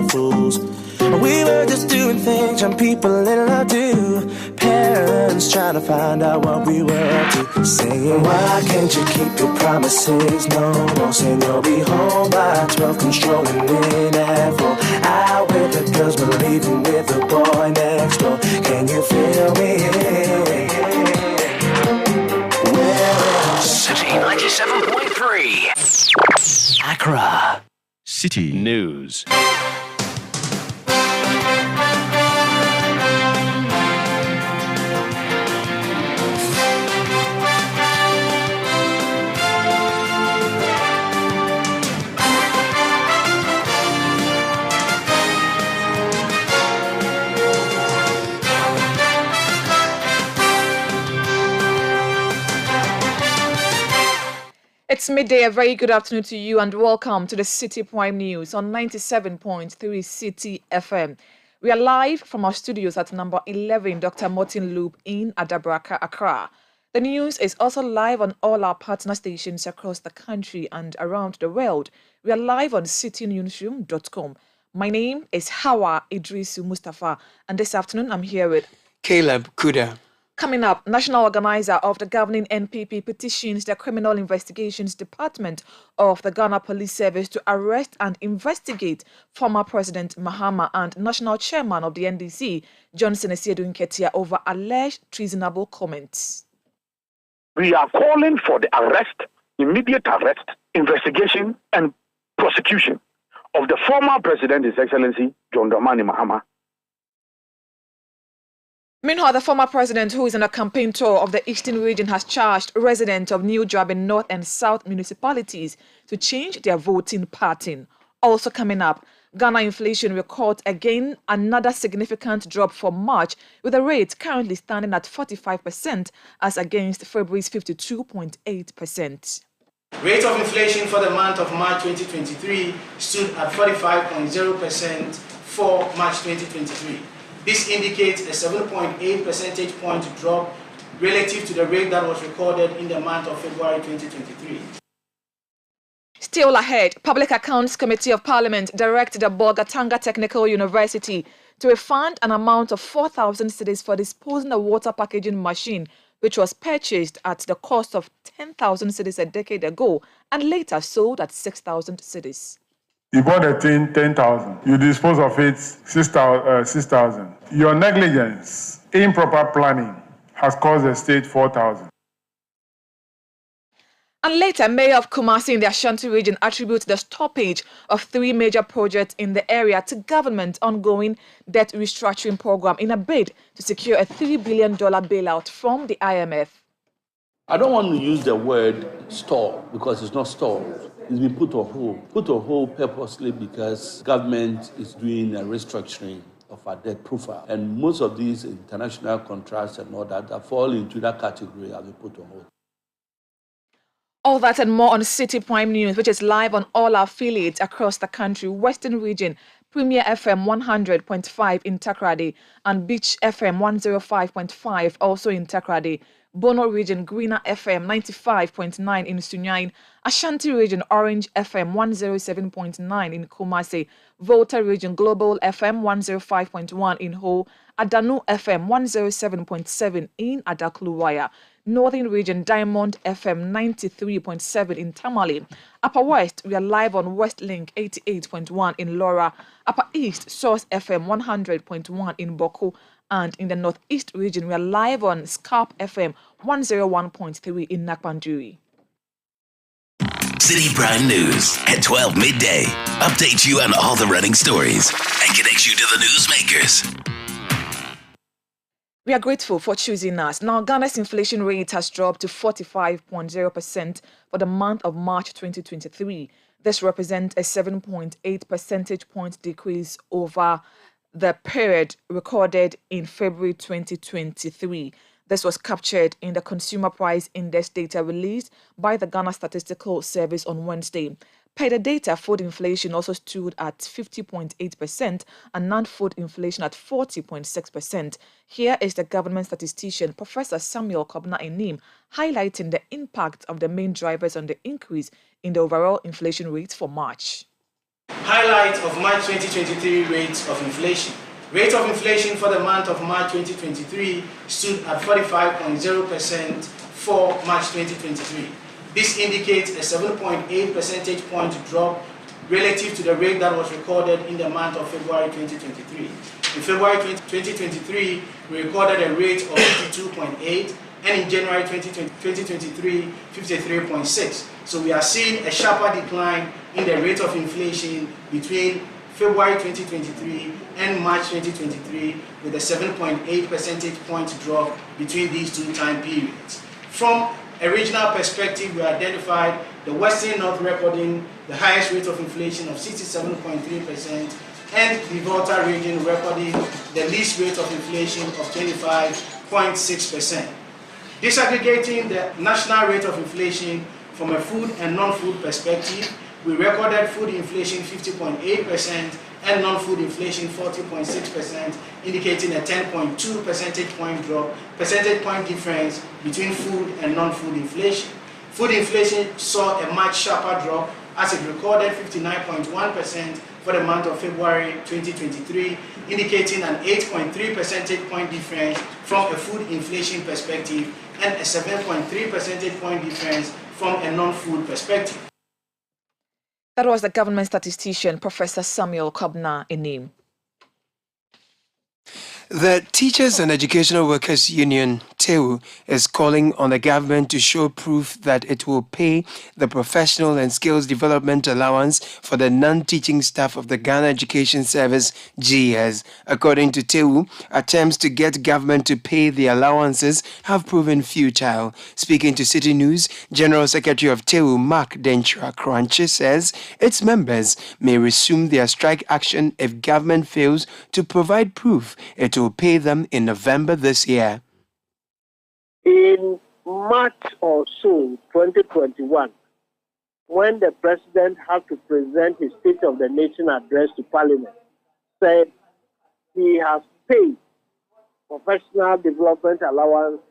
fools. We were just doing things young people in love do. Parents trying to find out what we were up to. Saying, why can't you keep your promises? No, saying you'll be home by 12, controlling in at 4. Out with the girls, but leaving with the boy next door. Can you feel me? Citi 97.3 Accra. Citi News. It's midday. A very good afternoon to you and welcome to the Citi Prime News on 97.3 Citi FM. We are live from our studios at number 11 Dr. Martin Loop in Adabraka, Accra. The news is also live on all our partner stations across the country and around the world. We are live on citinewsroom.com. My name is Hawa Idrisu Mustafa, and this afternoon I'm here with Caleb Kuda. Coming up, national organizer of the governing NPP petitions the Criminal Investigations Department of the Ghana Police Service to arrest and investigate former President Mahama and national chairman of the NDC, Johnson Asiedu Nketia, over alleged treasonable comments. We are calling for the arrest, immediate arrest, investigation and prosecution of the former President, His Excellency John Dramani Mahama. Meanwhile, the former president, who is on a campaign tour of the Eastern region, has charged residents of New Job in North and South municipalities to change their voting pattern. Also coming up, Ghana inflation records again another significant drop for March, with the rate currently standing at 45% as against February's 52.8%. Rate of inflation for the month of March 2023 stood at 45.0% for March 2023. This indicates a 7.8 percentage point drop relative to the rate that was recorded in the month of February 2023. Still ahead, Public Accounts Committee of Parliament directed the Bolgatanga Technical University to refund an amount of 4,000 cedis for disposing a water packaging machine, which was purchased at the cost of 10,000 cedis a decade ago and later sold at 6,000 cedis. You bought a thing, 10,000. You dispose of it, 6,000. Your negligence, improper planning, has caused the state 4,000. And later, Mayor of Kumasi in the Ashanti region attributes the stoppage of 3 major projects in the area to government's ongoing debt restructuring program in a bid to secure a $3 billion bailout from the IMF. I don't want to use the word stall because it's not stalled. It's been put on hold. Put on hold purposely because government is doing a restructuring of our debt profile. And most of these international contracts and all that fall into that category have been put on hold. All that and more on Citi Prime News, which is live on all our affiliates across the country. Western Region, Premier FM 100.5 in Takoradi and Beach FM 105.5 also in Takoradi. Bono Region, Greener FM 95.9 in Sunyain, Ashanti Region, Orange FM 107.9 in Kumasi, Volta Region, Global FM 105.1 in Ho, Adanu FM 107.7 in Adakluwaya, Northern Region, Diamond FM 93.7 in Tamale, Upper West, we are live on West Link 88.1 in Laura, Upper East, Source FM 100.1 in Boku, and in the Northeast region, we are live on Scarp FM 101.3 in Nakpanduri. Citi Prime News at 12 midday. Update you on all the running stories and connect you to the newsmakers. We are grateful for choosing us. Now, Ghana's inflation rate has dropped to 45.0% for the month of March 2023. This represents a 7.8 percentage point decrease over the period recorded in February 2023. This was captured in the Consumer Price Index data released by the Ghana Statistical Service on Wednesday. Per the data, food inflation also stood at 50.8% and non-food inflation at 40.6%. Here is the government statistician, Professor Samuel Kobna Enim, highlighting the impact of the main drivers on the increase in the overall inflation rate for March. Highlight of March 2023 rates of inflation. Rate of inflation for the month of March 2023 stood at 45.0% for March 2023. This indicates a 7.8 percentage point drop relative to the rate that was recorded in the month of February 2023. In February 2023, we recorded a rate of 52.8, and in January 2023, 53.6. So we are seeing a sharper decline in the rate of inflation between February 2023 and March 2023, with a 7.8 percentage point drop between these two time periods. From a regional perspective, we identified the Western North recording the highest rate of inflation of 67.3%, and the Volta region recording the least rate of inflation of 25.6%. Disaggregating the national rate of inflation from a food and non-food perspective, we recorded food inflation 50.8% and non-food inflation 40.6%, indicating a 10.2 percentage point difference between food and non-food inflation. Food inflation saw a much sharper drop as it recorded 59.1% for the month of February 2023, indicating an 8.3 percentage point difference from a food inflation perspective and a 7.3 percentage point difference from a non-food perspective. That was the government statistician, Professor Samuel Kobna Enim. The Teachers and Educational Workers Union, TEU, is calling on the government to show proof that it will pay the professional and skills development allowance for the non-teaching staff of the Ghana Education Service, GES. According to TEU, attempts to get government to pay the allowances have proven futile. Speaking to Citi News, General Secretary of TEU, Mark Denchira-Kranche, says its members may resume their strike action if government fails to provide proof it will pay them in November this year. In March or so, 2021, when the president had to present his State of the Nation address to Parliament, said he has paid professional development allowance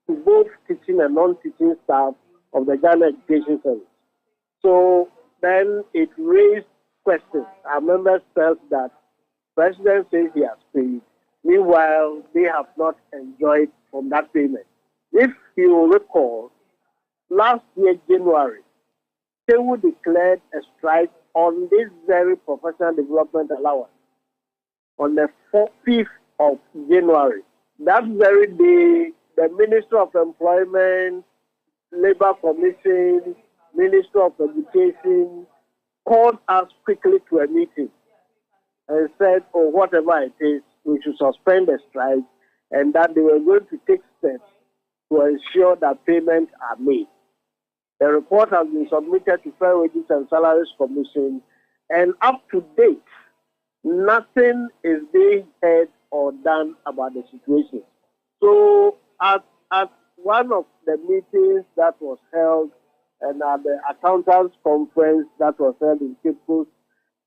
to both teaching and non-teaching staff of the Ghana Education Service. So then it raised questions. Our members felt that the president says he has paid. Meanwhile, they have not enjoyed from that payment. If you will recall, last year, January, TEU declared a strike on this very professional development allowance on the 5th of January. That very day, the Minister of Employment, Labour Commission, Minister of Education called us quickly to a meeting and said, oh, whatever it is, we should suspend the strike, and that they were going to take steps to ensure that payments are made. The report has been submitted to Fair Wages and Salaries Commission, and up to date, nothing is being heard or done about the situation. So at one of the meetings that was held and at the accountants conference that was held in Cape Coast,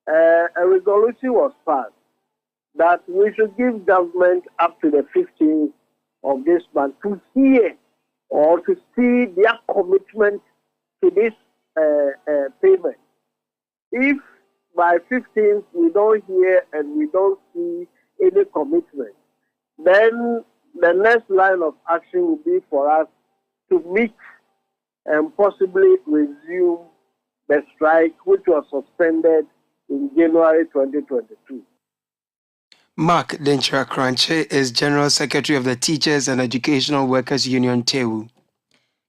a resolution was passed that we should give government up to the 15th of this month to hear or to see their commitment to this payment. If by 15th we don't hear and we don't see any commitment, then the next line of action will be for us to meet and possibly resume the strike, which was suspended in January 2022. Mark Denchira-Kranche is General Secretary of the Teachers and Educational Workers Union, TEU.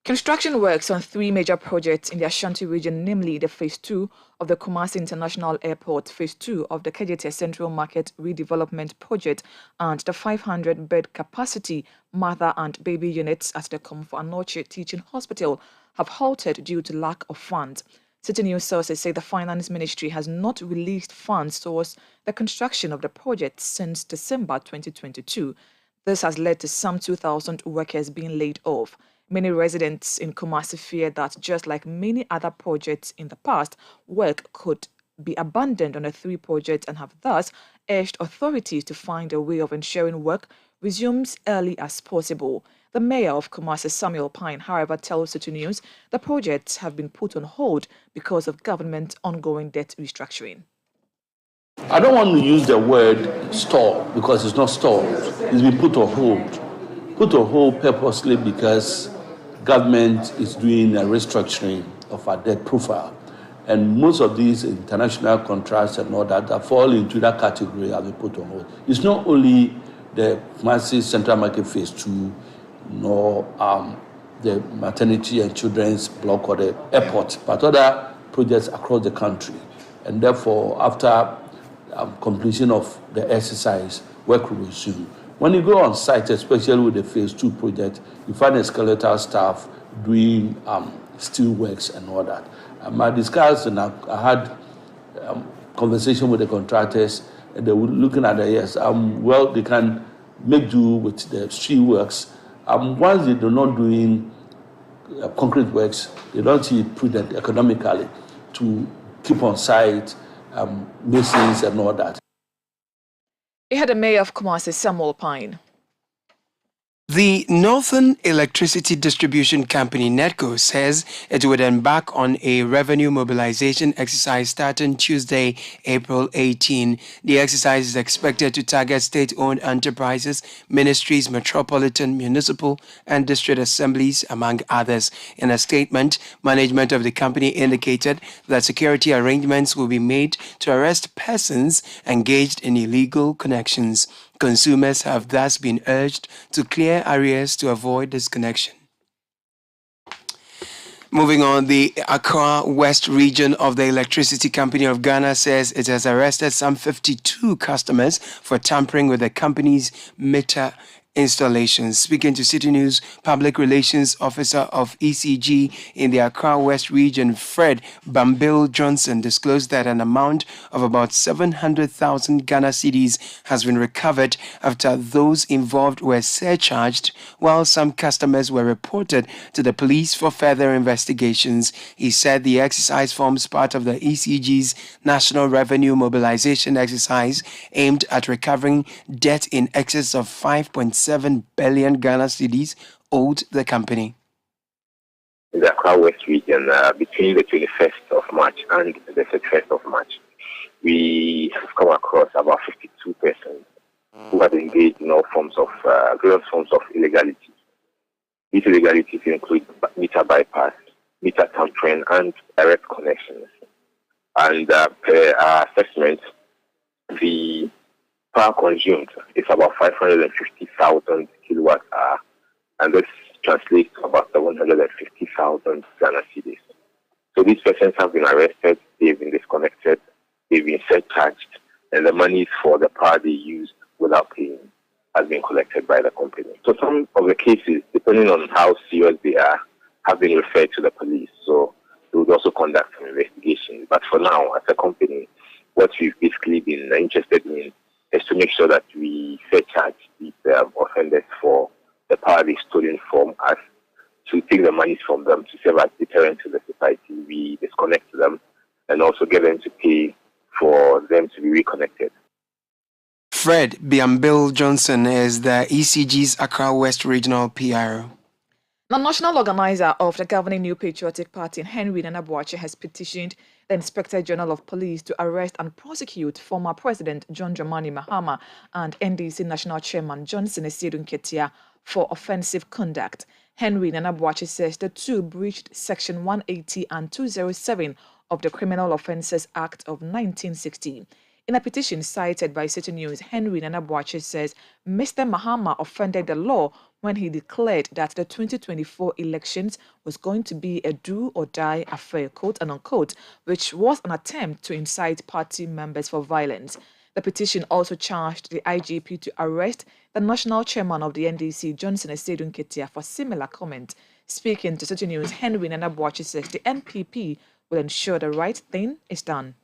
Construction works on 3 major projects in the Ashanti region, namely the Phase 2 of the Kumasi International Airport, Phase 2 of the KJT Central Market Redevelopment Project, and the 500-bed capacity mother and baby units at the Komfo Anoche Teaching Hospital have halted due to lack of funds. Citi News sources say the Finance Ministry has not released funds towards the construction of the project since December 2022. This has led to some 2,000 workers being laid off. Many residents in Kumasi fear that, just like many other projects in the past, work could be abandoned on the 3 projects and have thus urged authorities to find a way of ensuring work resumes early as possible. The mayor of Kumasi, Samuel Pine, however, tells Citi News the projects have been put on hold because of government ongoing debt restructuring. I don't want to use the word store because it's not stored. It's been put on hold. Put on hold purposely because government is doing a restructuring of our debt profile. And most of these international contracts and all that fall into that category have been put on hold. It's not only the massive central market phase 2, nor the maternity and children's block or the airport, but other projects across the country. And therefore, after completion of the exercise, work will resume. When you go on site, especially with the phase 2 project, you find a skeletal staff doing steel works and all that. I discussed and I had conversation with the contractors, and they were looking at the yes, well, they can make do with the steel works. Once they're not doing concrete works, they don't see it prudent economically to keep on site masons and all that. We had the mayor of Kumasi, Samuel Pine. The Northern Electricity Distribution Company, NEDCO, says it would embark on a revenue mobilization exercise starting Tuesday, April 18. The exercise is expected to target state-owned enterprises, ministries, metropolitan, municipal, and district assemblies, among others. In a statement, management of the company indicated that security arrangements will be made to arrest persons engaged in illegal connections. Consumers have thus been urged to clear areas to avoid disconnection. Moving on, the Accra West region of the Electricity Company of Ghana says it has arrested some 52 customers for tampering with the company's meter installations. Speaking to Citi News, Public Relations Officer of ECG in the Accra West region, Fred Bambil Johnson, disclosed that an amount of about 700,000 Ghana cedis has been recovered after those involved were surcharged, while some customers were reported to the police for further investigations. He said the exercise forms part of the ECG's National Revenue Mobilization Exercise aimed at recovering debt in excess of 5.7 billion Ghana cedis owed the company. In the Accra West region, between the 21st of March and the 31st of March, we have come across about 52 persons who have engaged in all forms of various forms of illegality. These illegalities include meter bypass, meter tampering, and direct connections. And per our assessment, the power consumed is about 550,000 kilowatt hour, and this translates to about 750,000 Ghana cedis. So these persons have been arrested, they've been disconnected, they've been surcharged, and the monies for the power they used without paying has been collected by the company. So some of the cases, depending on how serious they are, have been referred to the police. So we would also conduct some investigations. But for now, as a company, what we've basically been interested in is to make sure that we surcharge these offenders for the power they've stolen from us, to take the monies from them to serve as deterrent to the society. We disconnect them and also get them to pay for them to be reconnected. Fred Biambil Johnson is the ECG's Accra West Regional PRO. The national organizer of the governing New Patriotic Party, Henry Nana Boakye, has petitioned the Inspector General of Police to arrest and prosecute former President John Dramani Mahama and NDC National Chairman Johnson Esedun Ketia for offensive conduct. Henry Nana Boakye says the two breached Section 180 and 207 of the Criminal Offences Act of 1960. In a petition cited by Citi News, Henry Nana Boakye says Mr. Mahama offended the law when he declared that the 2024 elections was going to be a do-or-die affair, quote and unquote, which was an attempt to incite party members for violence. The petition also charged the IGP to arrest the national chairman of the NDC, Johnson Esedun Ketia, for similar comment. Speaking to Citi News, Henry Nana Boakye says the NPP will ensure the right thing is done.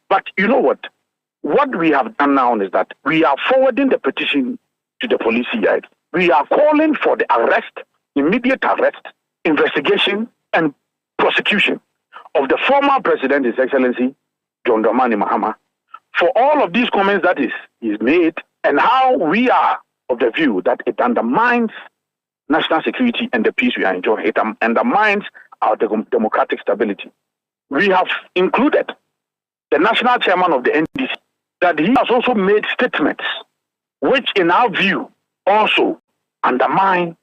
But you know what? What we have done now is that we are forwarding the petition to the police yard. We are calling for the arrest, immediate arrest, investigation, and prosecution of the former president, His Excellency John Dramani Mahama, for all of these comments that is made, and how we are of the view that it undermines national security and the peace we are enjoying. It undermines our democratic stability. We have included the national chairman of the NDC, that he has also made statements which, in our view, also undermine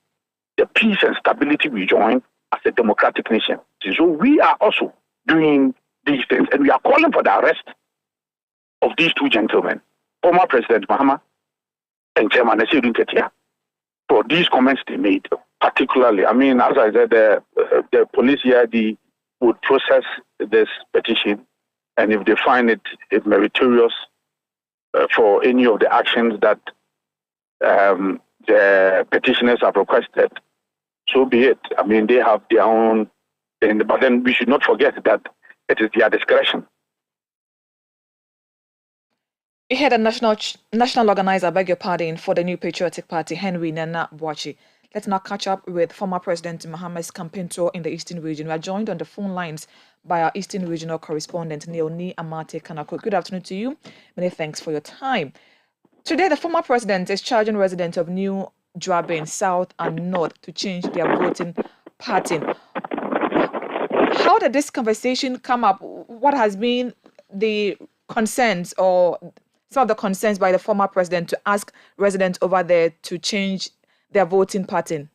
the peace and stability we join as a democratic nation. So we are also doing these things, and we are calling for the arrest of these two gentlemen, former President Mahama and Chairman Nasiruddin Ketia, for these comments they made. Particularly, I mean, as I said, the police here would process this petition, and if they find it meritorious for any of the actions that the petitioners have requested, so be it. I mean, they have their own thing, but then we should not forget that it is their discretion. We had a national organizer, beg your pardon, for the New Patriotic Party, Henry Nana Boachi. Let's now catch up with former President Mahama's campaign tour in the Eastern region. We are joined on the phone lines by our Eastern regional correspondent, Neoni Amate Kanako. Good afternoon to you. Many thanks for your time. Today, the former president is charging residents of New Drabin, South and North to change their voting pattern. How did this conversation come up? What has been the concerns or some of the concerns by the former president to ask residents over there to change their voting pattern?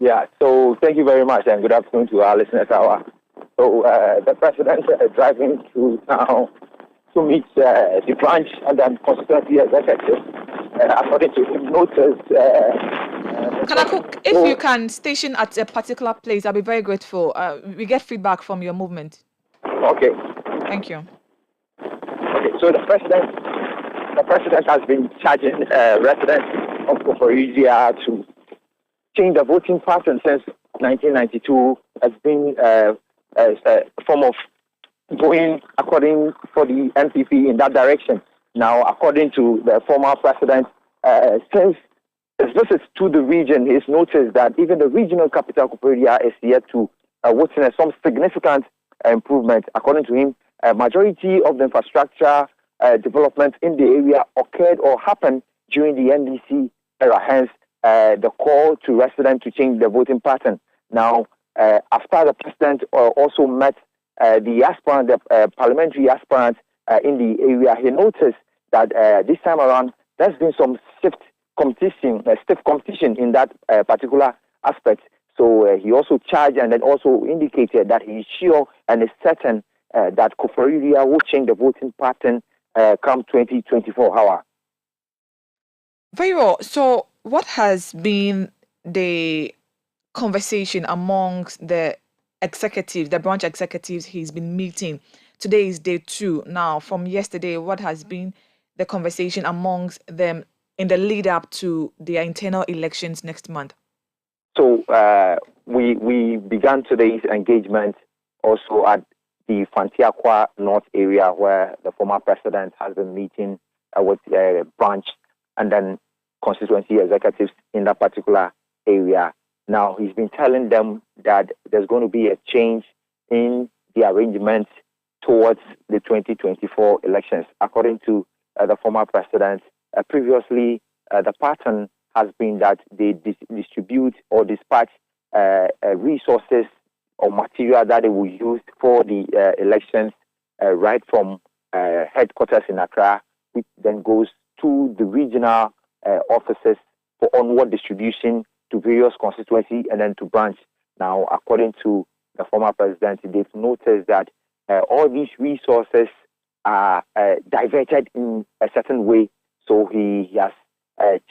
Yeah, so thank you very much and good afternoon to our listeners. So the president driving through now to meet the branch and then constituency executive. According to him, notice. Kanako, if you can station at a particular place, I'll be very grateful. We get feedback from your movement. Okay. Thank you. Okay, so the president has been charging residents of Koforizia to change the voting pattern since 1992. Has been a form of going according for the NPP in that direction. Now, according to the former president, since his visits to the region, he's noticed that even the regional capital, Koforizia, is yet to witness some significant improvement. According to him, a majority of the infrastructure development in the area occurred or happened during the NDC era, hence the call to residents to change their voting pattern. Now, after the president also met the aspirant, the parliamentary aspirant in the area, he noticed that this time around there's been some stiff competition in that particular aspect. So he also charged and then also indicated that he is sure and is certain that Koforizia will change the voting pattern come 2024. However. Very well. So what has been the conversation amongst the executives, the branch executives he's been meeting? Today is day 2. Now, from yesterday, what has been the conversation amongst them in the lead up to their internal elections next month? So we began today's engagement also at the Fantiakwa North area, where the former president has been meeting with branch and then constituency executives in that particular area. Now, he's been telling them that there's going to be a change in the arrangement towards the 2024 elections. According to the former president, previously the pattern has been that they distribute or dispatch resources or material that they will use for the elections right from headquarters in Accra, which then goes to the regional offices for onward distribution to various constituencies and then to branch. Now, according to the former president, they've noticed that all these resources are diverted in a certain way. So he has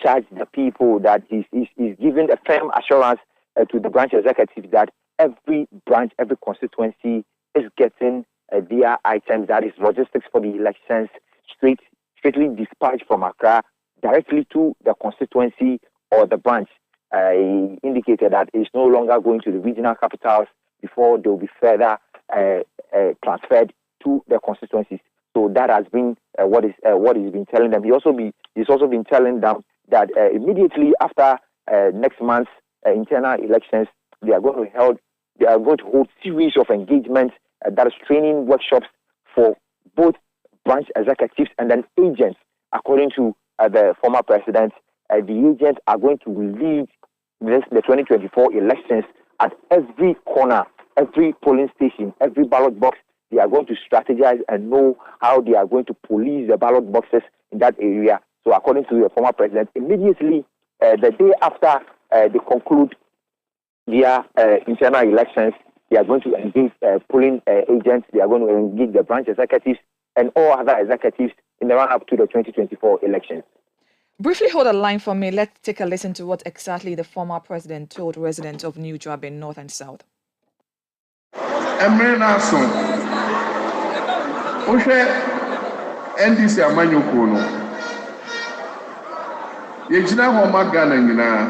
charged the people that he's giving a firm assurance to the branch executive that every branch, every constituency is getting their items, that is logistics for the elections, straightly dispatched from Accra directly to the constituency or the branch. He indicated that it's no longer going to the regional capitals before they will be further transferred to the constituencies. So that has been what he's been telling them. He's also been telling them that immediately after next month's internal elections, they are going to hold series of engagements, that is training workshops for both branch executives and then agents. According to the former president, the agents are going to lead the 2024 elections at every corner, every polling station, every ballot box they are going to strategize and know how they are going to police the ballot boxes in that area. So according to the former president, immediately the day after they conclude their internal elections, they are going to engage polling agents, they are going to engage the branch executives and all other executives in the run-up to the 2024 elections. Briefly hold a line for me. Let's take a listen to what exactly the former president told residents of New Joburg North and South. NDC amanyoko no yegyina hɔ ma Ghana nyinaa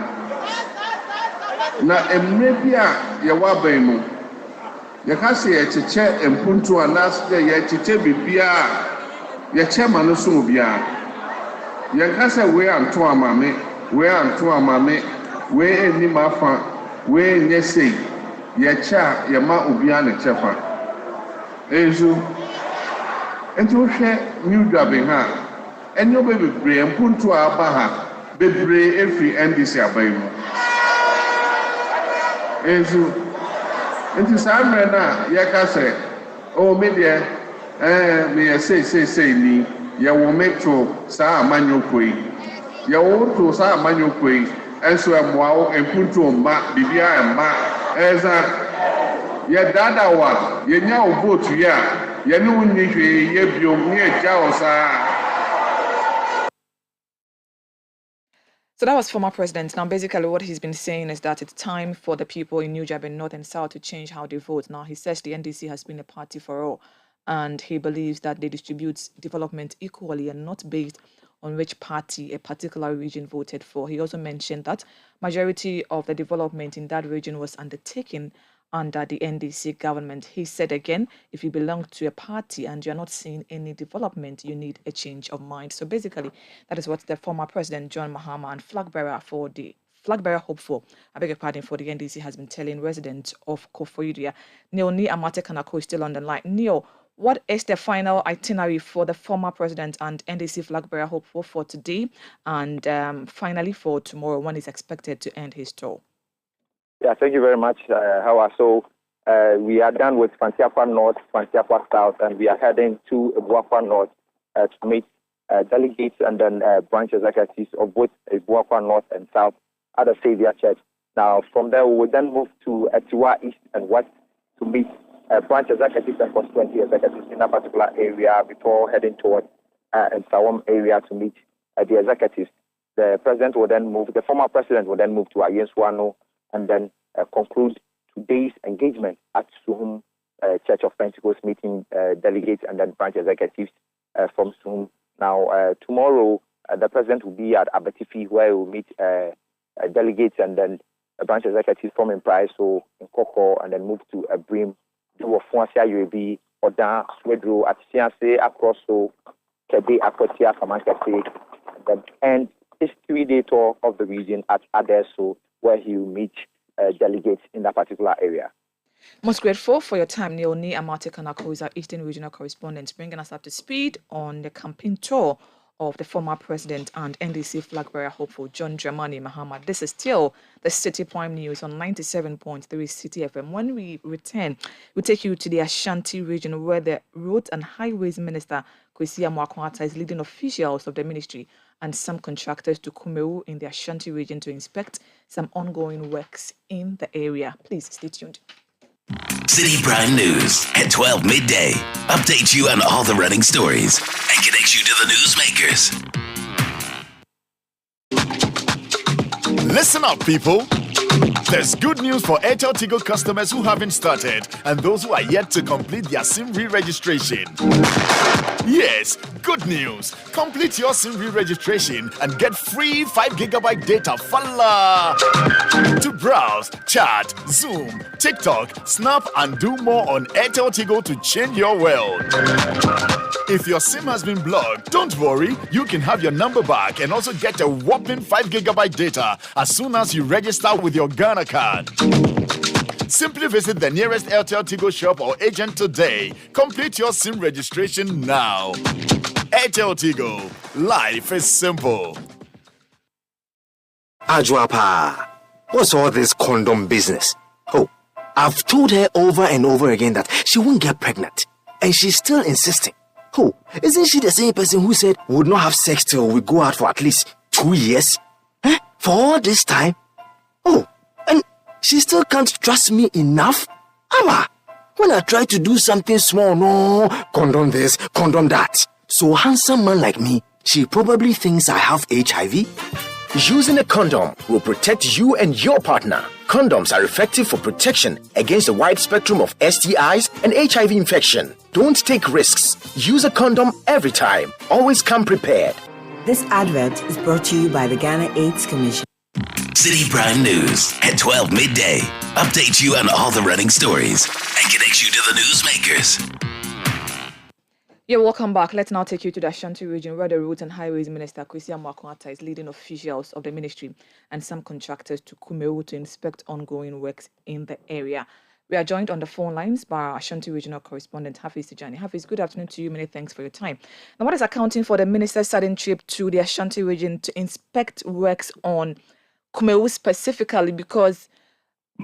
na emre bi a yɛwɔ aban mu yɛka sɛ yɛkyekyɛ mpuntu anaasɛ yɛkyekyɛ bibia a yɛkyɛ ma no so obia yɛka sɛ wei anto amame wei anim afa wei nyɛ sei yɛkyɛ a yɛma obia ne kyɛfa ezu nti wohwɛ New Joburg ha ɛnyɛ bebree mpuntu a aba ha bebree efi NDC aban mu ezu nti saa mmerɛ na yɛka sɛ me deɛ meyɛ sei ni yɛwɔ metro saa amanyɔkɔ yi yɛwɔ to saa amanyɔkɔ yi ɛnso ɛmmoa wo mpuntu mma biribiara mma ɛza yɛdada wa yɛnya wo vote yi a yɛne wo nni hwee yɛbiom ne yɛgya wo saa. So that was former president. Now, basically, what he's been saying is that it's time for the people in New Joburg North and South to change how they vote. Now, he says the NDC has been a party for all, and he believes that they distribute development equally and not based on which party a particular region voted for. He also mentioned that majority of the development in that region was undertaken under the NDC government. He said again, if you belong to a party and you're not seeing any development, you need a change of mind. So basically, that is what the former president, John Mahama, and flag bearer hopeful, for the NDC has been telling residents of Koforidua. Neoni Amate Kanako is still on the line. Neo, what is the final itinerary for the former president and NDC flag bearer hopeful for today and finally for tomorrow when he's expected to end his tour? Yeah, thank you very much, Howard. So we are done with Fantiakwa North, Fantiakwa South, and we are heading to Ebuakwa North to meet delegates and then branch executives of both Ebuakwa North and South at the Savior Church. Now, from there, we will then move to Etiwa East and West to meet branch executives and constituency executives in that particular area before heading towards Sawam area to meet the executives. The former president will then move to Ayenswano and then conclude today's engagement at Suhum Church of Pentecost, meeting delegates and then branch executives from Suhum. Now, tomorrow, the president will be at Abetifi, where he will meet delegates and then branch executives from Impraiso, in Koko, and then move to Abrim, do Fonsia UAB, Odan, Swedro, at Sianse, Akroso, Kebe, Akotia, Kamankase, and then end his 3-day tour of the region at Adeso, where he will meet delegates in that particular area. Most grateful for your time, Neoni Amate Kanako, who is our Eastern Regional Correspondent, bringing us up to speed on the campaign tour of the former president and NDC flag bearer hopeful John Dramani Mahama. This is still the City Prime News on 97.3 Citi FM. When we return, we'll take you to the Ashanti region where the Roads and Highways Minister, Kwesi Amoakwata, is leading officials of the ministry and some contractors to Kumeru in the Ashanti region to inspect some ongoing works in the area. Please stay tuned. City Prime News at 12 midday. Update you on all the running stories and connect you to the newsmakers. Listen up, people. There's good news for Airtel Tigo customers who haven't started and those who are yet to complete their SIM re-registration. Yes, good news. Complete your SIM re-registration and get free 5GB data falla to browse, chat, Zoom, TikTok, Snap, and do more on Airtel Tigo to change your world. If your SIM has been blocked, don't worry. You can have your number back and also get a whopping 5GB data as soon as you register with your Ghana card. Simply visit the nearest Airtel Tigo shop or agent today. Complete your SIM registration now. Airtel Tigo. Life is simple. Ajwapa, what's all this condom business? Oh, I've told her over and over again that she won't get pregnant. and she's still insisting. Oh, isn't she the same person who said we would not have sex till we go out for at least 2 years? For all this time? Oh, and she still can't trust me enough? Ama, when I try to do something small, no, condom this, condom that. So handsome man like me, she probably thinks I have HIV? Using a condom will protect you and your partner. Condoms are effective for protection against a wide spectrum of STIs and HIV infection. Don't take risks. Use a condom every time. Always come prepared. This advert is brought to you by the Ghana AIDS Commission. Citi Prime News at 12 midday. Update you on all the running stories and connect you to the newsmakers. You're welcome back. Let's now take you to the Ashanti region, where the Roads and Highways Minister, Kwesi Amoako-Attah, is leading officials of the ministry and some contractors to Kumewu to inspect ongoing works in the area. We are joined on the phone lines by our Ashanti regional correspondent, Hafiz Tijani. Hafiz, good afternoon to you. Many thanks for your time. Now, what is accounting for the minister's sudden trip to the Ashanti region to inspect works on Kumewu specifically? Because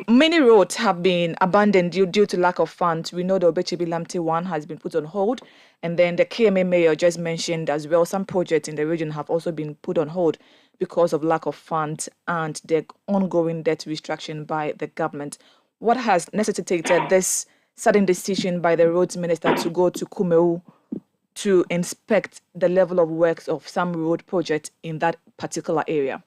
many roads have been abandoned due to lack of funds. We know the Obechebi-Lamte one has been put on hold. And then the KMA mayor just mentioned as well, some projects in the region have also been put on hold because of lack of funds and the ongoing debt restriction by the government. What has necessitated this sudden decision by the roads minister to go to Kumewu to inspect the level of works of some road projects in that particular area?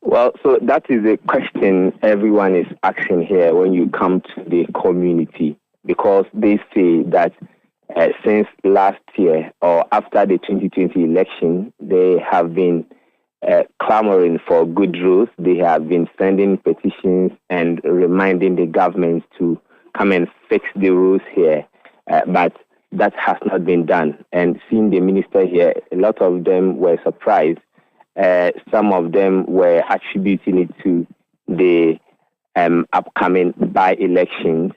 Well, so that is a question everyone is asking here when you come to the community, because they say that since last year or after the 2020 election, they have been clamoring for good roads. They have been sending petitions and reminding the government to come and fix the roads here. But that has not been done. And seeing the minister here, a lot of them were surprised. Some of them were attributing it to the upcoming by-elections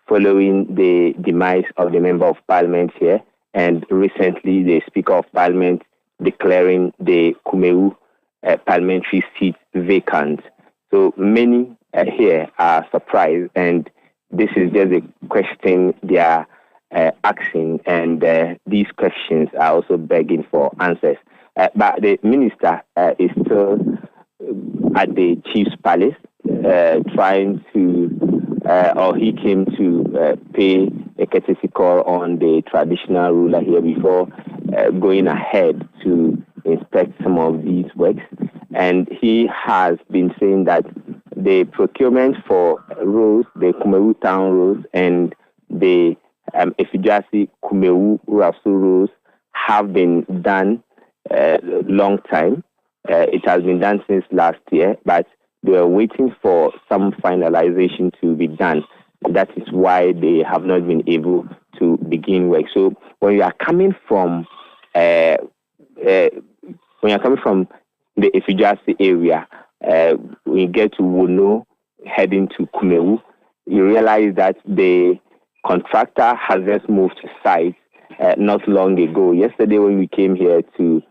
following the demise of the Member of Parliament here, and recently the Speaker of Parliament declaring the Kumewu parliamentary seat vacant. So many here are surprised, and this is just a question they are asking, and these questions are also begging for answers. But the minister is still at the Chief's Palace, trying to, or he came to pay a courtesy call on the traditional ruler here before going ahead to inspect some of these works. And he has been saying that the procurement for roads, the Kumewu town roads and the Efijasi Kumewu Rasu roads have been done long time. It has been done since last year, but they are waiting for some finalization to be done. That is why they have not been able to begin work. So when you are coming from the Efijasi area, when you get to Wono, heading to Kumewu, you realize that the contractor has just moved to site not long ago. Yesterday, when we came here to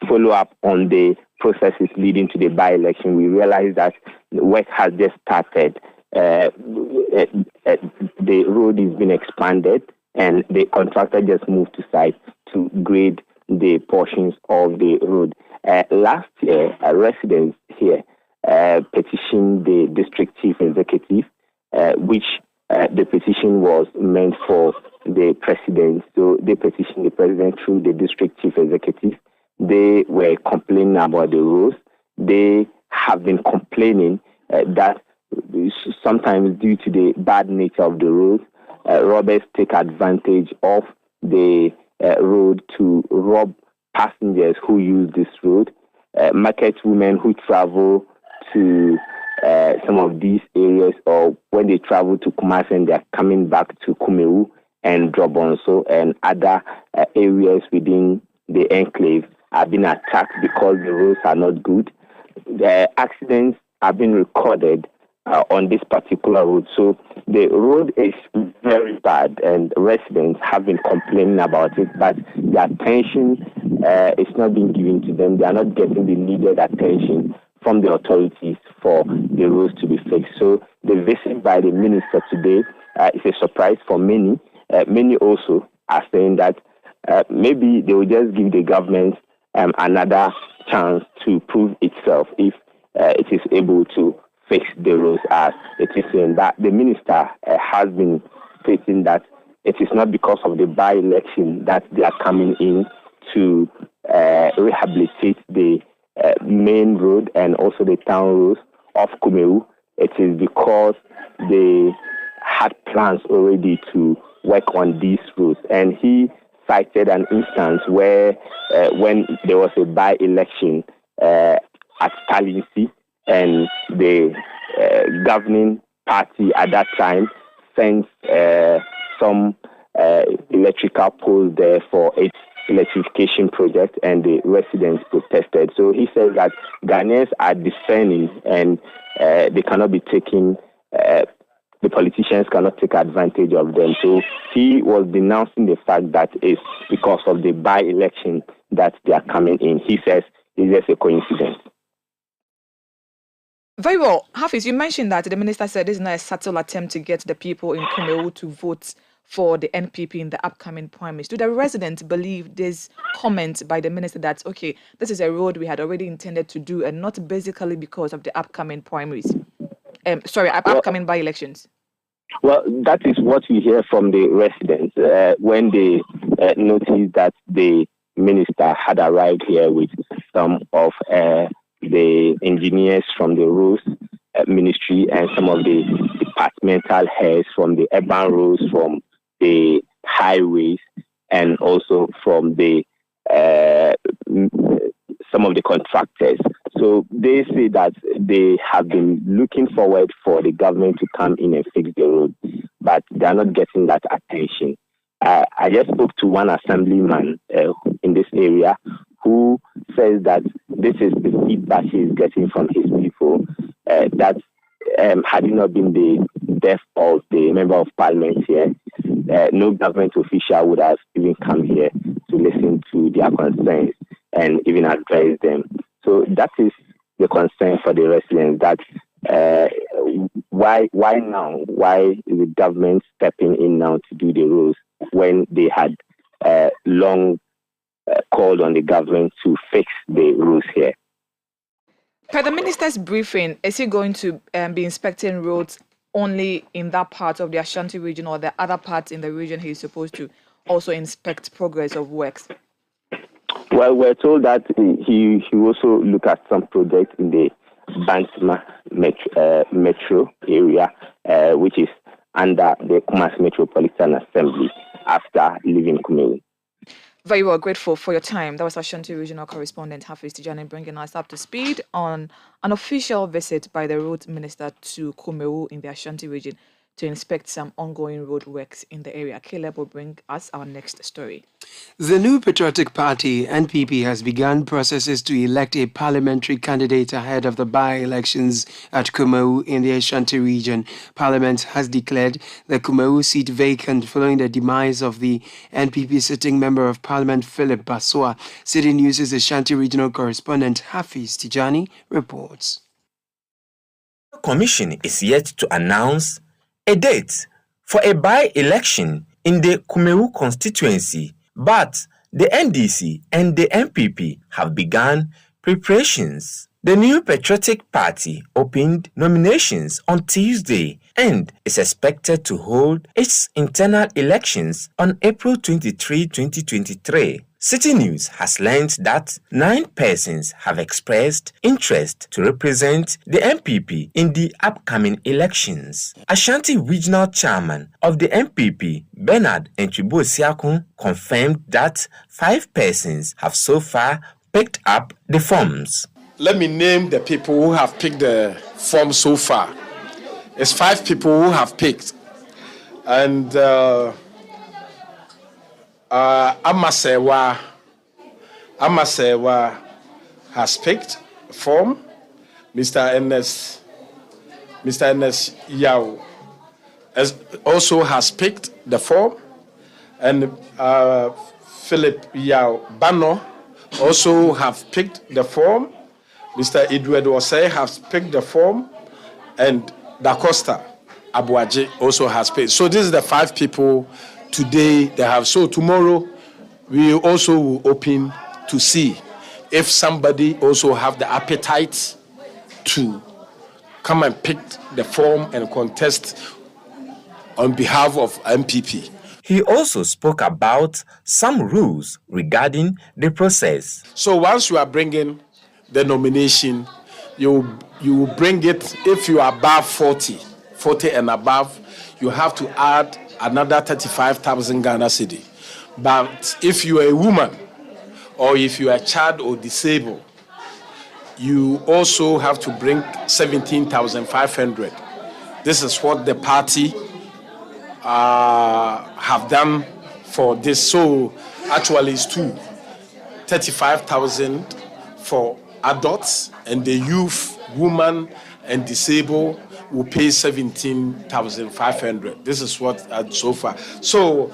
follow up on the processes leading to the by-election, we realized that the work has just started. The road is being expanded, and the contractor just moved to site to grade the portions of the road. Last year, residents here petitioned the district chief executive, which the petition was meant for the president. So they petitioned the president through the district chief executive. They were complaining about the roads. They have been complaining that sometimes due to the bad nature of the roads, robbers take advantage of the road to rob passengers who use this road. Market women who travel to some of these areas, or when they travel to Kumasi and they are coming back to Kumewu and Drobonso and other areas within the enclave, have been attacked because the roads are not good. The accidents have been recorded on this particular road. So the road is very bad, and residents have been complaining about it, but the attention is not being given to them. They are not getting the needed attention from the authorities for the roads to be fixed. So the visit by the minister today it's a surprise for many. Many also are saying that maybe they will just give the government another chance to prove itself if it is able to fix the roads, as it is saying that the minister has been stating that it is not because of the by-election that they are coming in to rehabilitate the main road and also the town roads of Kumewu. It is because they had plans already to work on these roads. And he cited an instance where when there was a by-election at Talinsi, and the governing party at that time sent some electrical poles there for its electrification project, and the residents protested. So he said that Ghanaians are discerning, and they cannot be taking, the politicians cannot take advantage of them. So he was denouncing the fact that it's because of the by-election that they are coming in. He says it's just a coincidence. Very well. Hafiz, you mentioned that the minister said this is not a subtle attempt to get the people in Kumewu to vote for the NPP in the upcoming primaries. Do the residents believe this comment by the minister that, okay, this is a road we had already intended to do and not basically because of the upcoming primaries? Upcoming by-elections? Well, that is what we hear from the residents when they noticed that the minister had arrived here with some of the engineers from the roads ministry and some of the departmental heads from the urban roads, from the highways, and also from the some of the contractors. So they say that they have been looking forward for the government to come in and fix the road, but they are not getting that attention. I just spoke to one assemblyman in this area who says that this is the feedback he is getting from his people, that had it not been the death of the member of parliament here, no government official would have even come here to listen to their concerns and even address them. So that is the concern for the residents, that why now? Why is the government stepping in now to do the roads when they had long called on the government to fix the roads here? Per the minister's briefing, is he going to be inspecting roads only in that part of the Ashanti region, or the other parts in the region he's supposed to also inspect progress of works? Well, we're told that he also look at some projects in the Bantama metro area, which is under the Kumasi Metropolitan Assembly after leaving Kumewu. Very well, grateful for your time. That was Ashanti Regional Correspondent Hafiz Tijani bringing us up to speed on an official visit by the Road Minister to Kumewu in the Ashanti region to inspect some ongoing road works in the area. Caleb will bring us our next story. The New Patriotic Party, NPP, has begun processes to elect a parliamentary candidate ahead of the by-elections at Kumewu in the Ashanti region. Parliament has declared the Kumewu seat vacant following the demise of the NPP sitting Member of Parliament Philip Bassoa. Citi News' Ashanti Regional Correspondent Hafiz Tijani reports. The Commission is yet to announce a date for a by-election in the Kumewu constituency, but the NDC and the NPP have begun preparations. The New Patriotic Party opened nominations on Tuesday and is expected to hold its internal elections on April 23, 2023. Citi News has learned that 9 persons have expressed interest to represent the NPP in the upcoming elections. Ashanti Regional Chairman of the NPP, Bernard Enchibo-Siakun, confirmed that 5 persons have so far picked up the forms. Let me name the people who have picked the form so far. It's 5 people who have picked. And Amasewa has picked a form. Mr. Ernest Yao also has picked the form. And Philip Yao Bano also have picked the form. Mr. Edward Osei has picked the form, and Da Costa Abuaji also has paid. So this is the 5 people today they have. So tomorrow we also will open to see if somebody also have the appetite to come and pick the form and contest on behalf of MPP. He also spoke about some rules regarding the process. So once you are bringing the nomination, you bring it, if you are above 40 and above, you have to add another 35,000 Ghana cedi. But if you are a woman or if you are a child or disabled, you also have to bring 17,500. This is what the party have done for this. So actually it's 35,000 for adults, and the youth, woman, and disabled will pay 17,500. This is what so far. So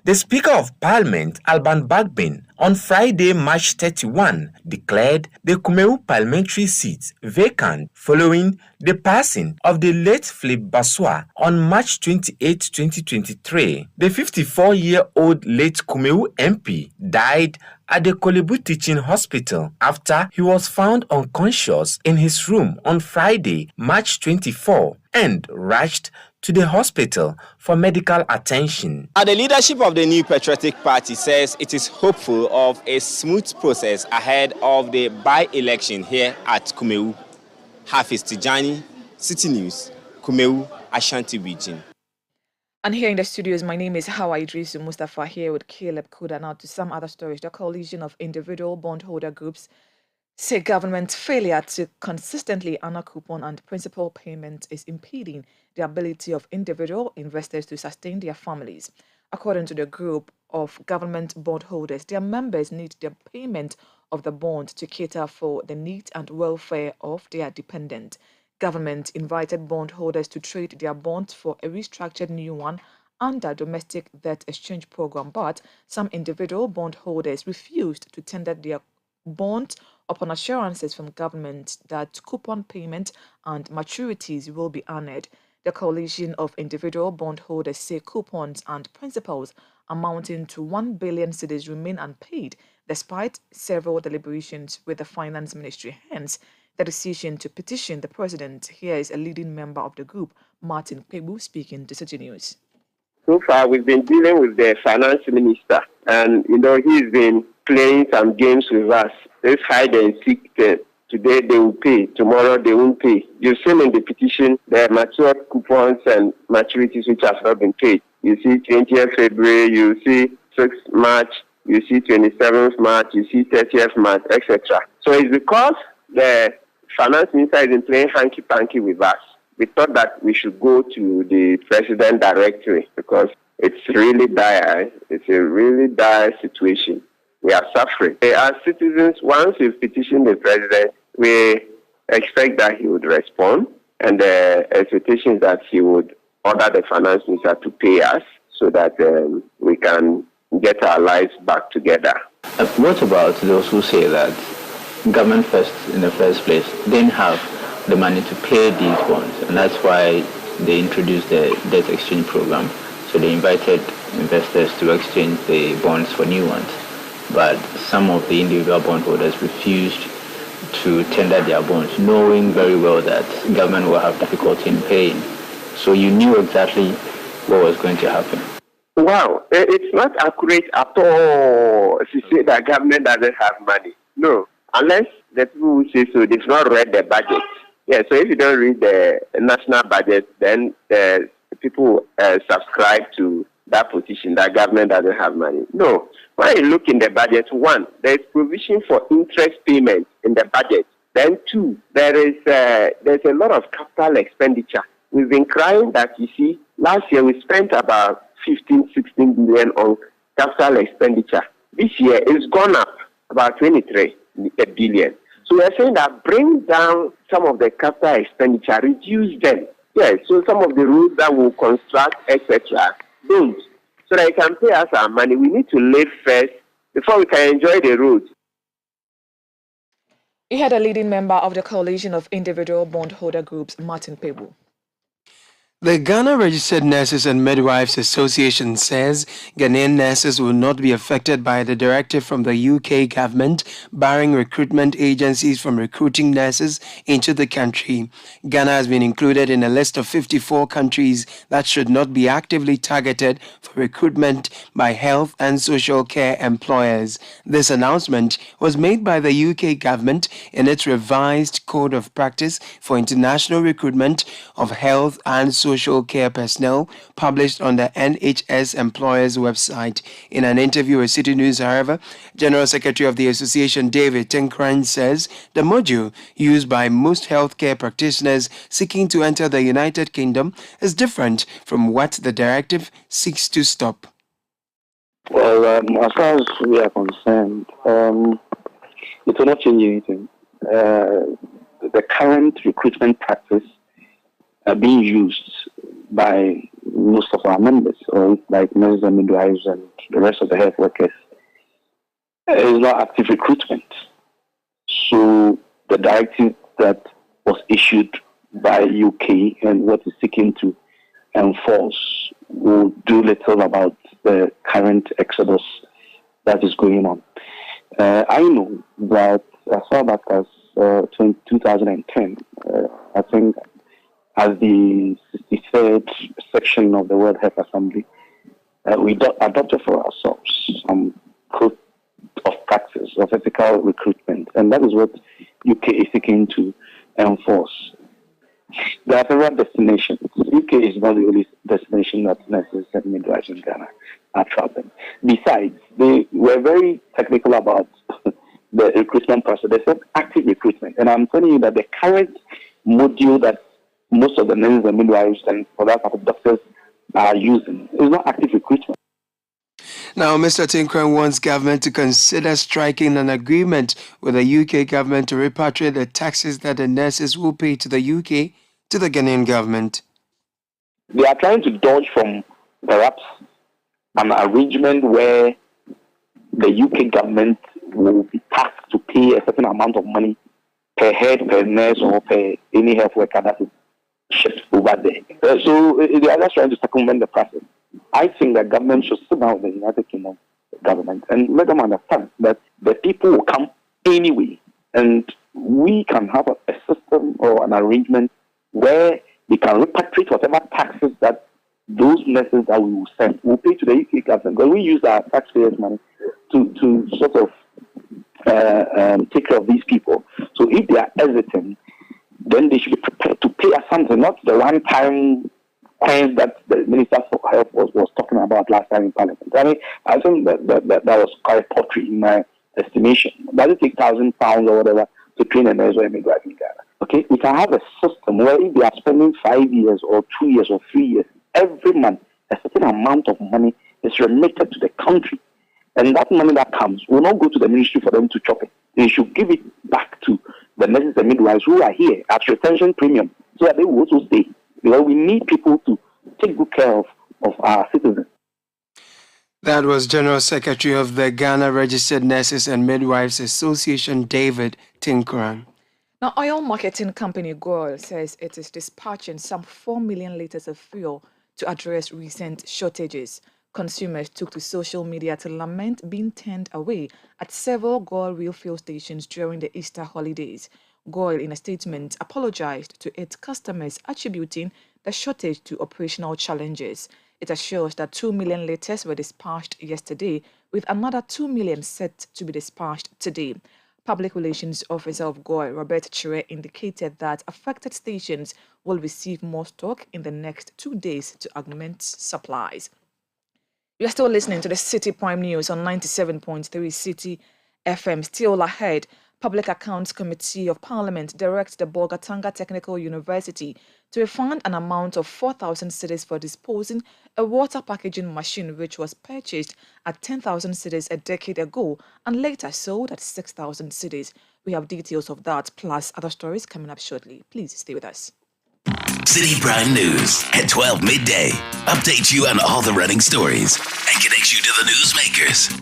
the Speaker of Parliament, Alban Bagbin, on Friday, March 31, declared the Kumeu parliamentary seat vacant following the passing of the late Philip Baswa on March 28, 2023. The 54-year-old late Kumeu MP died at the Kolebu Teaching Hospital after he was found unconscious in his room on Friday, March 24, and rushed to the hospital for medical attention. The leadership of the New Patriotic Party says it is hopeful of a smooth process ahead of the by-election here at Kumeu. Hafiz Tijani, Citi News, Kumeu, Ashanti Region. And here in the studios, my name is Hawa Idrisu Mustafa, here with Caleb Kuda. Now to some other stories. The coalition of individual bondholder groups say government failure to consistently honor coupon and principal payment is impeding the ability of individual investors to sustain their families. According to the group of government bondholders, their members need the payment of the bond to cater for the needs and welfare of their dependent. Government invited bondholders to trade their bonds for a restructured new one under domestic debt exchange program, but some individual bondholders refused to tender their bonds upon assurances from government that coupon payment and maturities will be honored. The coalition of individual bondholders say coupons and principals amounting to 1 billion cedis remain unpaid despite several deliberations with the finance ministry. Hence, the decision to petition the president. Here is a leading member of the group, Martin Pebu, speaking to Citi News. So far, we've been dealing with the finance minister, and he's been playing some games with us. Let's hide and seek. Today they will pay, tomorrow they won't pay. You've seen in the petition the matured coupons and maturities which have not been paid. You see 20th February, you see 6th March, you see 27th March, you see 30th March, etc. So it's because the finance minister is playing hanky-panky with us. We thought that we should go to the president directly because it's really dire. It's a really dire situation. We are suffering. As citizens, once we petition the president, we expect that he would respond, and the expectation is that he would order the finance minister to pay us so that we can get our lives back together. What about those who say that government first, in the first place, didn't have the money to pay these bonds, and that's why they introduced the debt exchange program? So they invited investors to exchange the bonds for new ones. But some of the individual bondholders refused to tender their bonds, knowing very well that government will have difficulty in paying. So you knew exactly what was going to happen. Wow, it's not accurate at all to say that government doesn't have money. No, unless the people who say so, they've not read the budget. Yeah, so if you don't read the national budget, then the people subscribe to that position that government doesn't have money. No. When you look in the budget, one, there is provision for interest payments in the budget. Then two, there's a lot of capital expenditure. We've been crying that, you see, last year we spent about 15, 16 billion on capital expenditure. This year it's gone up about 23 billion. So we're saying that bring down some of the capital expenditure, reduce them. Yes, so some of the rules that will construct, etc., don't. So that you can pay us our money, we need to live first before we can enjoy the roads. He had a leading member of the coalition of individual bondholder groups, Martin Pebu. The Ghana Registered Nurses and Midwives Association says Ghanaian nurses will not be affected by the directive from the UK government barring recruitment agencies from recruiting nurses into the country. Ghana has been included in a list of 54 countries that should not be actively targeted for recruitment by health and social care employers. This announcement was made by the UK government in its revised Code of Practice for International Recruitment of Health and Social care personnel, published on the NHS Employers website. In an interview with Citi News, however, General Secretary of the Association David Tinkran says the module used by most healthcare practitioners seeking to enter the United Kingdom is different from what the directive seeks to stop. Well, as far as we are concerned, it will not change anything. The current recruitment practice being used by most of our members, or like nurses and midwives and the rest of the health workers, is not active recruitment. So the directive that was issued by UK and what is seeking to enforce will do little about the current exodus that is going on. I know that as far back as 2010, I think as the 63rd section of the World Health Assembly, we adopted for ourselves some code of practice of ethical recruitment, and that is what UK is seeking to enforce. There are several destinations. UK is not the only destination that nurses and midwives in Ghana are traveling. Besides, they were very technical about the recruitment process. They said active recruitment, and I'm telling you that the current module that most of the nurses and midwives and for that part of doctors are using is not active recruitment. Now, Mr. Tinkran wants government to consider striking an agreement with the UK government to repatriate the taxes that the nurses will pay to the UK to the Ghanaian government. They are trying to dodge from perhaps an arrangement where the UK government will be tasked to pay a certain amount of money per head, per nurse, or per any health worker that is shipped over there. So they are just trying to circumvent the process. I think that government should sit down with the United Kingdom government and let them understand that the people will come anyway, and we can have a system or an arrangement where they can repatriate whatever taxes that those nurses that we will send will pay to the UK government, because we use our taxpayers' money to sort of take care of these people. So if they are hesitant, then they should be prepared to pay us something, not the one-time coins that the Minister for Health was talking about last time in Parliament. I mean, I think that was quite paltry in my estimation. Does it take £1,000 or whatever to train a nurse or a midwife in Ghana? Okay, we can have a system where if they are spending 5 years or 2 years or 3 years, every month a certain amount of money is remitted to the country. And that money that comes will not go to the ministry for them to chop it. They should give it back to the nurses and midwives who are here at retention premium, so that they will also stay. Because we need people to take good care of our citizens. That was General Secretary of the Ghana Registered Nurses and Midwives Association, David Tinkran. Now, oil marketing company GOIL says it is dispatching some 4 million litres of fuel to address recent shortages. Consumers took to social media to lament being turned away at several GOIL refuel stations during the Easter holidays. GOIL, in a statement, apologized to its customers, attributing the shortage to operational challenges. It assures that 2 million litres were dispatched yesterday, with another 2 million set to be dispatched today. Public Relations Officer of GOIL, Robert Chire, indicated that affected stations will receive more stock in the next 2 days to augment supplies. You are still listening to the Citi Prime News on 97.3 Citi FM. Still ahead, Public Accounts Committee of Parliament directs the Bolgatanga Technical University to refund an amount of 4,000 cedis for disposing a water packaging machine which was purchased at 10,000 cedis a decade ago and later sold at 6,000 cedis. We have details of that plus other stories coming up shortly. Please stay with us. Citi Prime News at 12 midday. Update you on all the running stories and connects you to the newsmakers.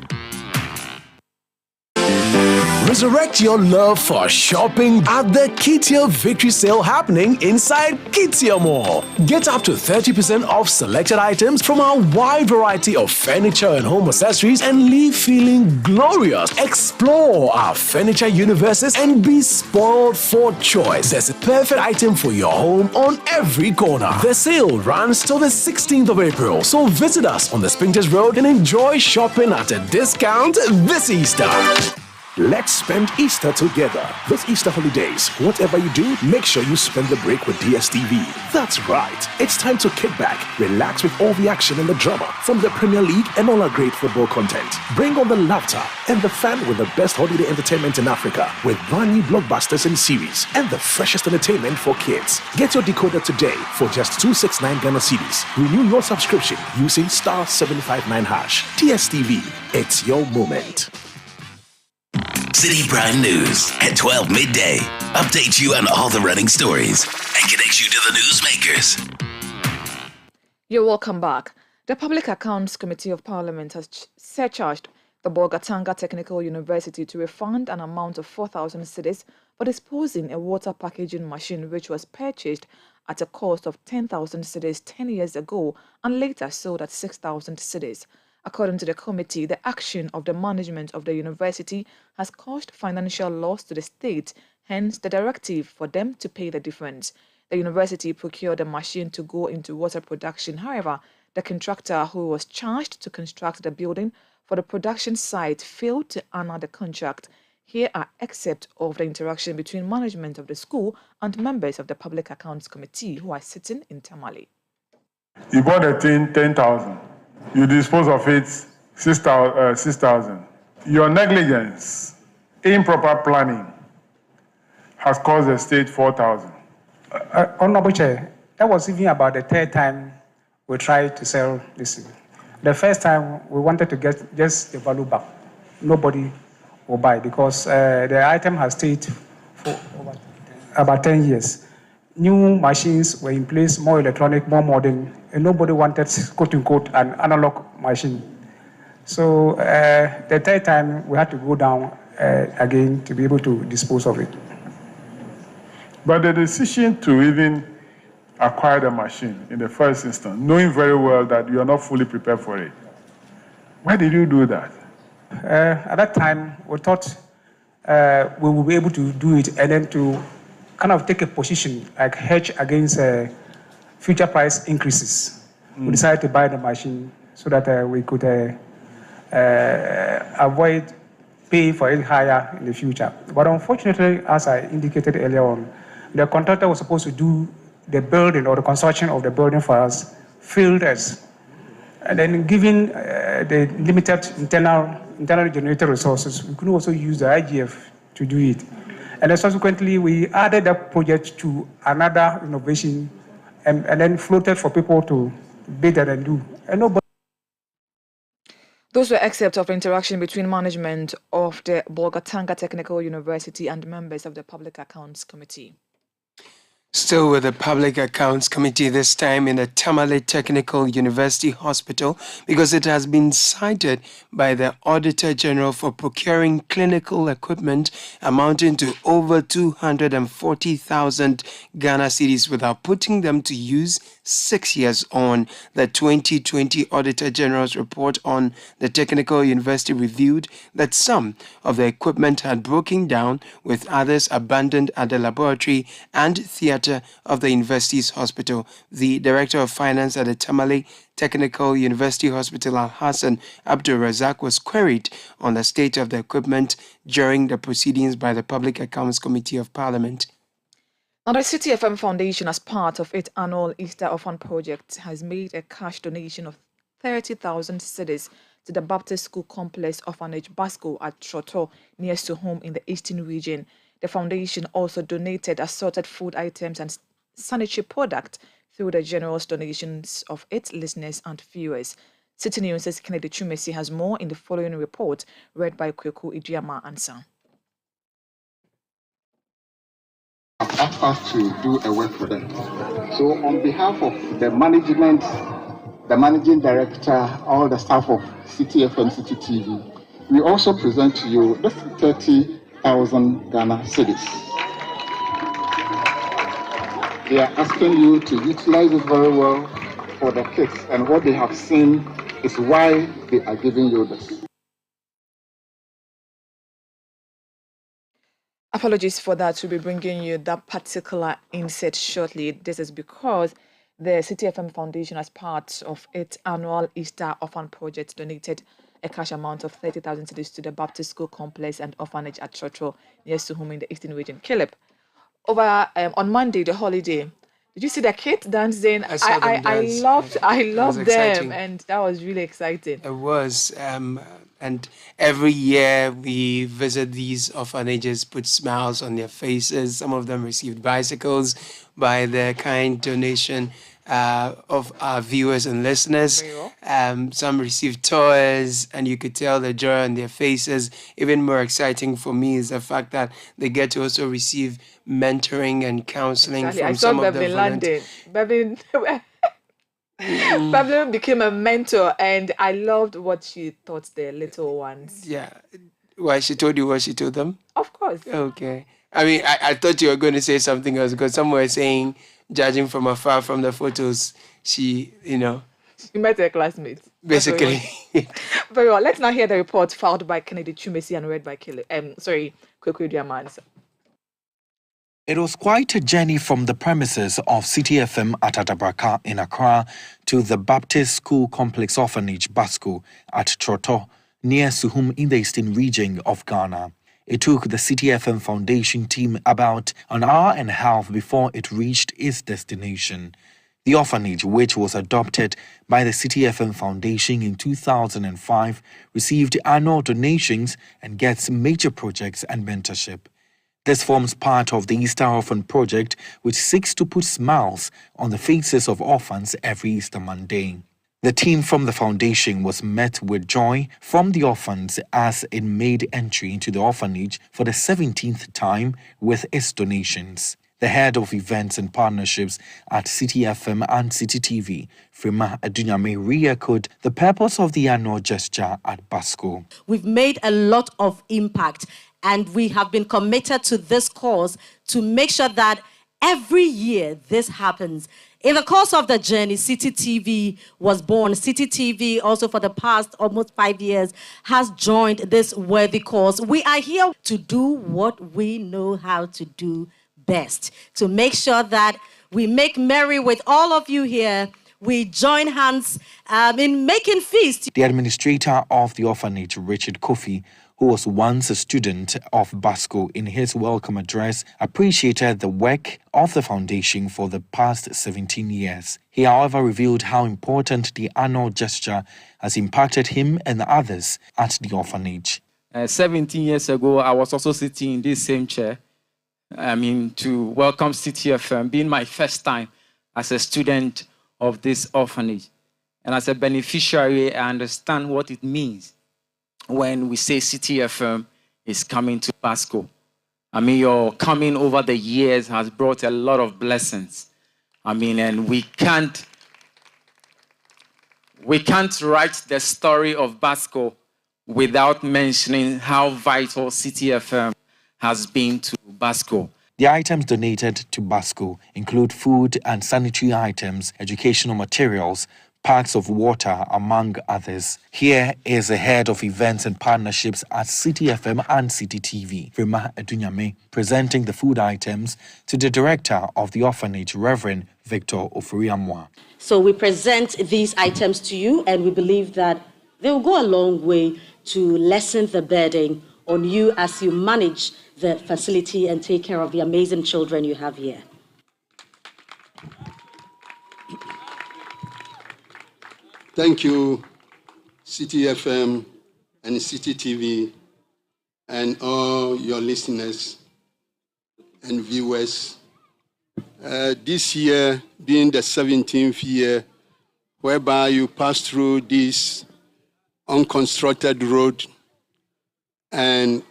Resurrect your love for shopping at the Kitia Victory Sale happening inside Kitia Mall. Get up to 30% off selected items from our wide variety of furniture and home accessories and leave feeling glorious. Explore our furniture universes and be spoiled for choice. There's a perfect item for your home on every corner. The sale runs till the 16th of April, so visit us on the Spintex Road and enjoy shopping at a discount this Easter. Let's spend Easter together. This Easter holidays, whatever you do, make sure you spend the break with DSTV. That's right. It's time to kick back, relax with all the action and the drama from the Premier League and all our great football content. Bring on the laughter and the fun with the best holiday entertainment in Africa with brand new blockbusters and series and the freshest entertainment for kids. Get your decoder today for just 269 Ghana cedis. Renew your subscription using *759#. DSTV, it's your moment. Citi Prime News at 12 midday. Update you on all the running stories and connect you to the newsmakers. You're welcome back. The Public Accounts Committee of Parliament has surcharged the Bolgatanga Technical University to refund an amount of 4,000 cedis for disposing a water packaging machine which was purchased at a cost of 10,000 cedis 10 years ago and later sold at 6,000 cedis. According to the committee, the action of the management of the university has caused financial loss to the state, hence the directive for them to pay the difference. The university procured a machine to go into water production. However, the contractor who was charged to construct the building for the production site failed to honor the contract. Here are excerpts of the interaction between management of the school and members of the Public Accounts Committee who are sitting in Tamale. You bought a thing 10,000. You dispose of it 6,000. Your negligence, improper planning, has caused the state 4,000. Honorable Chair, that was even about the third time we tried to sell this. The first time we wanted to get just the value back. Nobody will buy because the item has stayed for about 10 years. New machines were in place, more electronic, more modern, and nobody wanted, quote-unquote, an analog machine. So the third time, we had to go down again to be able to dispose of it. But the decision to even acquire the machine in the first instance, knowing very well that you are not fully prepared for it, why did you do that? At that time, we thought we would be able to do it and then to kind of take a position, like hedge against future price increases. We decided to buy the machine so that we could avoid paying for it higher in the future. But unfortunately, as I indicated earlier on, the contractor was supposed to do the building or the construction of the building for us, failed us. And then given the limited internally generated resources, we could also use the IGF to do it. And then subsequently, we added that project to another innovation and then floated for people to bid and do. And nobody. Those were excerpts of interaction between management of the Bolgatanga Technical University and members of the Public Accounts Committee. Still with the Public Accounts Committee, this time in the Tamale Technical University Hospital, because it has been cited by the Auditor General for procuring clinical equipment amounting to over 240,000 Ghana cedis without putting them to use 6 years on. The 2020 Auditor General's report on the Technical University revealed that some of the equipment had broken down, with others abandoned at the laboratory and theatre of the university's hospital. The Director of Finance at the Tamale Technical University Hospital, Al-Hassan Abdul Razak, was queried on the state of the equipment during the proceedings by the Public Accounts Committee of Parliament. Now, the Citi FM Foundation, as part of its annual Easter Orphan Project, has made a cash donation of 30,000 cedis to the Baptist School Complex Orphanage Basco at Troto, near Suhum in the Eastern region. The foundation also donated assorted food items and sanitary products through the generous donations of its listeners and viewers. Citi News' Kennedy Chumesi has more in the following report, read by Kweku Idiama Ansa. I've asked us to do a work for them. So on behalf of the management, the managing director, all the staff of Citi FM, Citi TV, we also present to you this 30 10,000 Ghana cedis. They are asking you to utilize it very well for the kids, and what they have seen is why they are giving you this. Apologies for that. We'll be bringing you that particular insert shortly. This is because the Citi FM Foundation, as part of its annual Easter Orphan Project, donated a cash amount of 30,000 cedis to the Baptist School Complex and Orphanage at Chocho, near Suhum in the Eastern Region. Caleb, over on Monday, the holiday, did you see the kids dancing? I saw them dance. I loved them, exciting. and that was really exciting. It was. And every year we visit these orphanages, put smiles on their faces. Some of them received bicycles by the kind donation of our viewers and listeners. Some received toys, and you could tell the joy on their faces. Even more exciting for me is the fact that they get to also receive mentoring and counseling from some of the volunteers. Bevin Pablo became a mentor, and I loved what she taught the little ones. Yeah. Why, she told you what she told them? Of course. Okay. I mean, I thought you were going to say something else, because some were saying, judging from afar from the photos, she met her classmates. Basically. Very well. Let's now hear the report filed by Kennedy Chumesi and read by Kweku Diamans. It was quite a journey from the premises of Citi FM at Adabraka in Accra to the Baptist School Complex Orphanage, Basco, at Choto, near Suhum in the Eastern Region of Ghana. It took the Citi FM Foundation team about an hour and a half before it reached its destination. The orphanage, which was adopted by the Citi FM Foundation in 2005, received annual donations and gets major projects and mentorship. This forms part of the Easter Orphan Project, which seeks to put smiles on the faces of orphans every Easter Monday. The team from the foundation was met with joy from the orphans as it made entry into the orphanage for the 17th time with its donations. The head of events and partnerships at Citi FM and Citi TV, Frima Adunyame, re-echoed the purpose of the annual gesture at Basco. We've made a lot of impact, and we have been committed to this cause to make sure that every year this happens. In the course of the journey, Citi TV was born. Citi TV also for the past almost 5 years has joined this worthy cause. We are here to do what we know how to do best, to make sure that we make merry with all of you here. We join hands in making feast. The administrator of the orphanage, Richard Kofi, who was once a student of Basco, in his welcome address, appreciated the work of the foundation for the past 17 years. He, however, revealed how important the annual gesture has impacted him and others at the orphanage. 17 years ago, I was also sitting in this same chair, to welcome Citi FM, being my first time as a student of this orphanage. And as a beneficiary, I understand what it means when we say Citi FM is coming to Basco. Your coming over the years has brought a lot of blessings. And we can't write the story of Basco without mentioning how vital Citi FM has been to Basco. The items donated to Basco include food and sanitary items, educational materials, packs of water, among others. Here is the head of events and partnerships at Citi FM and Citi TV, Frima Adunyame, presenting the food items to the director of the orphanage, Reverend Victor Ofuriamwa. So we present these items to you, and we believe that they will go a long way to lessen the burden on you as you manage the facility and take care of the amazing children you have here. Thank you, Citi FM and Citi TV, and all your listeners and viewers. This year being the 17th year, whereby you pass through this unconstructed road and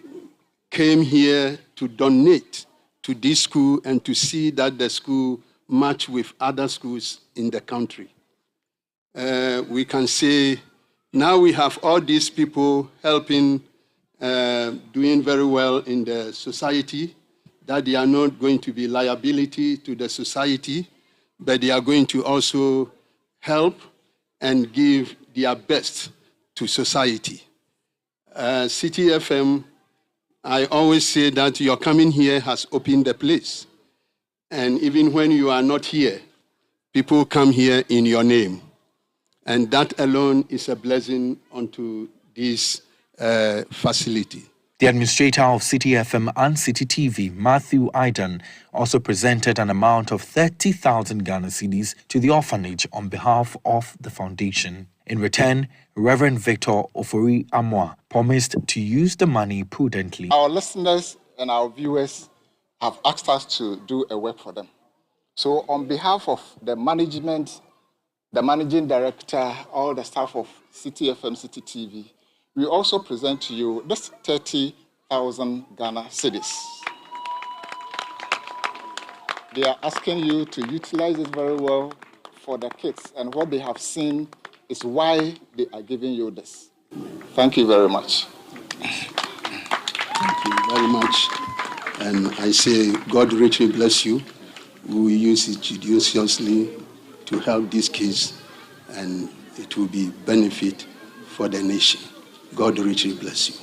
came here to donate to this school and to see that the school match with other schools in the country. We can say now we have all these people helping doing very well in the society, that they are not going to be liability to the society, but they are going to also help and give their best to society. Citi FM, I always say that your coming here has opened the place. And even when you are not here, people come here in your name. And that alone is a blessing unto this facility. The administrator of Citi FM and Citi TV, Matthew Aidan, also presented an amount of 30,000 Ghana cedis to the orphanage on behalf of the foundation. In return, Reverend Victor Ofori Amwa promised to use the money prudently. Our listeners and our viewers have asked us to do a work for them. So on behalf of the management, the managing director, all the staff of Citi FM, Citi TV, we also present to you this 30,000 Ghana cedis. They are asking you to utilize it very well for the kids, and what they have seen is why they are giving you this. Thank you very much. Thank you very much. And I say, God richly bless you. We will use it judiciously to help these kids, and it will be benefit for the nation. God richly bless you.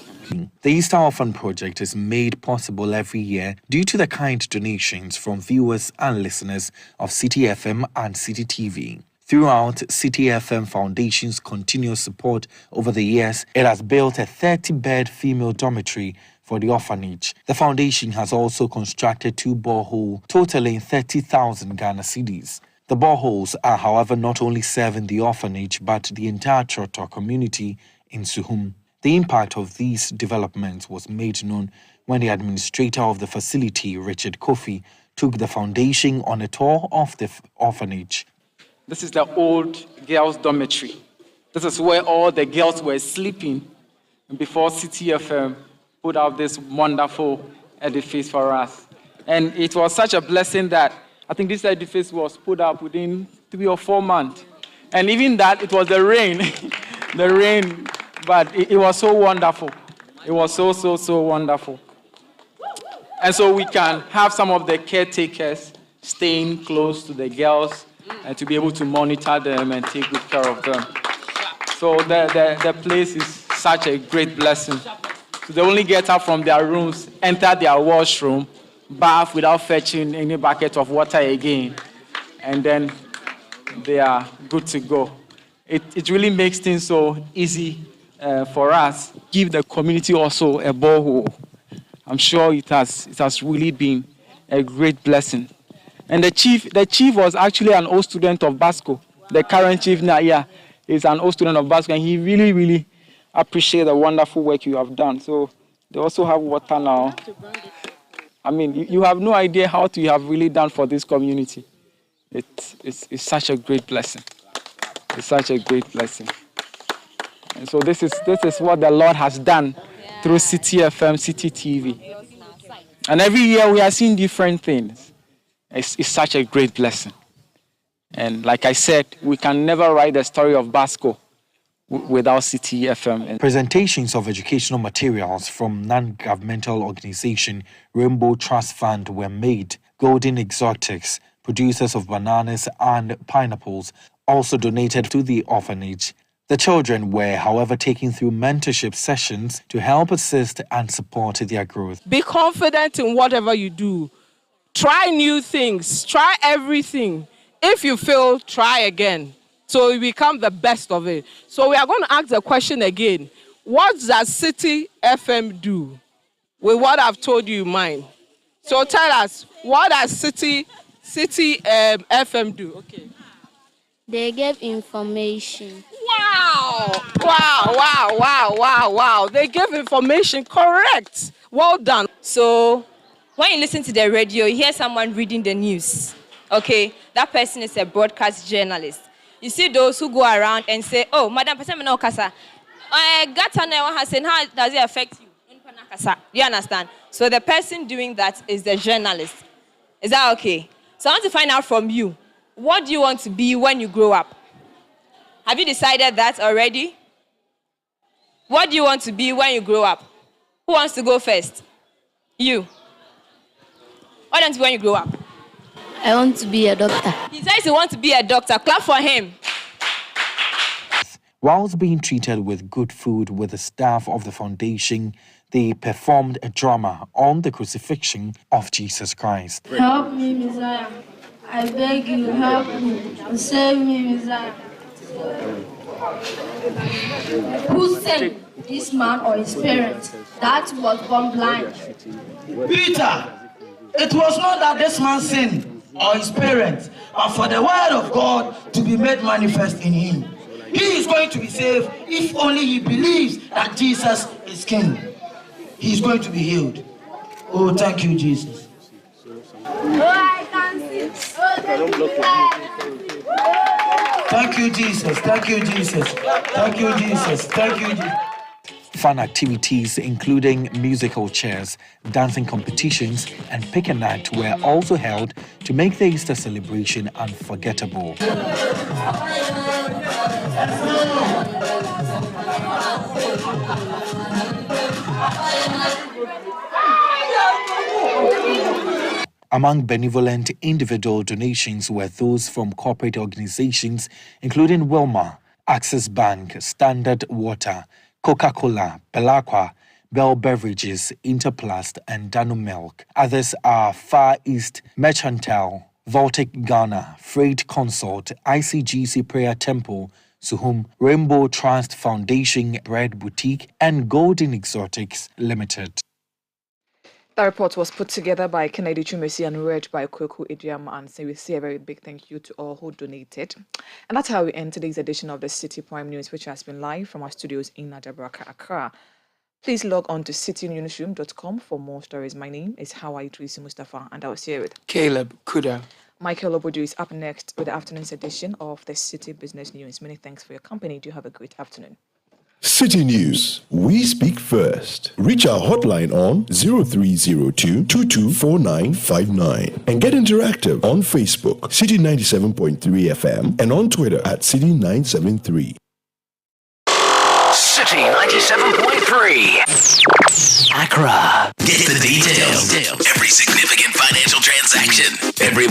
The Easter Orphan Project is made possible every year due to the kind donations from viewers and listeners of Citi FM and Citi TV. Throughout Citi FM Foundation's continuous support over the years, it has built a 30-bed female dormitory for the orphanage. The foundation has also constructed 2 boreholes totaling 30,000 Ghana cedis. The boreholes are, however, not only serving the orphanage but the entire Trotto community in Suhum. The impact of these developments was made known when the administrator of the facility, Richard Kofi, took the foundation on a tour of the orphanage. This is the old girls' dormitory. This is where all the girls were sleeping before Citi FM put out this wonderful edifice for us. And it was such a blessing that I think this edifice was put up within 3 or 4 months. And even that, it was the rain, the rain, but it was so wonderful. It was so wonderful. And so we can have some of the caretakers staying close to the girls and to be able to monitor them and take good care of them. So the place is such a great blessing. So they only get up from their rooms, enter their washroom, bath without fetching any bucket of water again, and then they are good to go. It really makes things so easy for us. Give the community also a borehole. I'm sure it has really been a great blessing. And the chief was actually an old student of Basco. The current chief now, yeah, is an old student of Basco, and he really appreciates the wonderful work you have done. So they also have water now. I mean, you have no idea how you have really done for this community. It's such a great blessing. It's such a great blessing. And so this is what the Lord has done through Citi FM, Citi TV. And every year we are seeing different things. It's such a great blessing. And like I said, we can never write the story of Basco without Citi FM. Presentations of educational materials from non-governmental organization Rainbow Trust Fund were made. Golden Exotics, producers of bananas and pineapples, also donated to the orphanage. The children were, however, taken through mentorship sessions to help assist and support their growth. Be confident in whatever you do. Try new things. Try everything. If you fail, try again. So you become the best of it. So we are going to ask the question again. What does Citi FM do with what I've told you in mind? So tell us, what does Citi FM do? Okay. They give information. Wow. They give information. Correct. Well done. So when you listen to the radio, you hear someone reading the news. Okay, that person is a broadcast journalist. You see those who go around and say, oh, Madam President, Kasa, how does it affect you? Do you understand? So the person doing that is the journalist. Is that okay? So I want to find out from you, what do you want to be when you grow up? Have you decided that already? What do you want to be when you grow up? Who wants to go first? You. What do you want to be when you grow up? I want to be a doctor. He says he wants to be a doctor. Clap for him. Whilst being treated with good food with the staff of the foundation, they performed a drama on the crucifixion of Jesus Christ. Help me, Messiah. I beg you, help me. Save me, Messiah. Who sent this man or his parents that was born blind? Peter, it was not that this man sinned or his parents, but for the word of God to be made manifest in him. He is going to be saved if only he believes that Jesus is King. He is going to be healed. Oh, thank you, Jesus. Oh, I can see. Thank you, Jesus. Thank you, Jesus. Thank you, Jesus. Thank you, Jesus. Fun activities including musical chairs, dancing competitions, and pick a night were also held to make the Easter celebration unforgettable. Among benevolent individual donations were those from corporate organizations including Wilmar, Access Bank, Standard Water, Coca-Cola, Belacqua, Bell Beverages, Interplast, and Dano Milk. Others are Far East Mercantile, Voltic Ghana, Freight Consort, ICGC Prayer Temple, Suhum, Rainbow Trust Foundation, Bread Boutique, and Golden Exotics Limited. The report was put together by Kennedy Chumesi and read by Kweku Idiam, and so we say a very big thank you to all who donated. And that's how we end today's edition of the City Prime News, which has been live from our studios in Adabraka, Accra. Please log on to citynewsroom.com for more stories. My name is Hawaii Tracy Mustafa, and I was here with Caleb Kuda. Michael Obodu is up next with the afternoon's edition of the City Business News. Many thanks for your company. Do have a great afternoon. City News. We speak first. Reach our hotline on 0302 224959 and get interactive on Facebook, City 97.3 FM, and on Twitter at City 973. City 97.3. Accra. Get the details. Every significant financial transaction. Every